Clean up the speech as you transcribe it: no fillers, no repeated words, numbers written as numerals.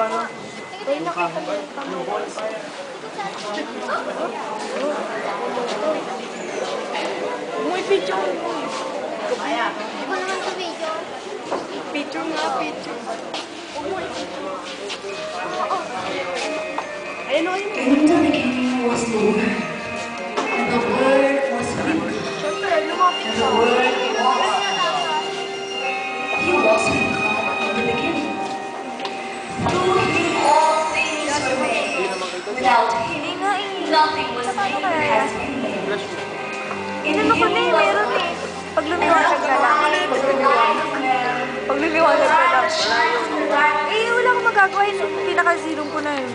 ano. Ay, nakita mo yung camera. Muy picture mo. Hindi ko naman sa video. Picture nga, picture. Ayun o, ayun. In the beginning was the Word, and the Word was with God, Siyempre, lumapit and ka. the Word was. He was with God in the beginning. Through Him all things were made. Without Him, nothing was made that has been made. Inano ko na eh, meron eh. Pag lumiwanag ka lang. Pag lumiwanag ka lang. Eh, wala akong magagawa yun. Pinaka-zero ko na yun.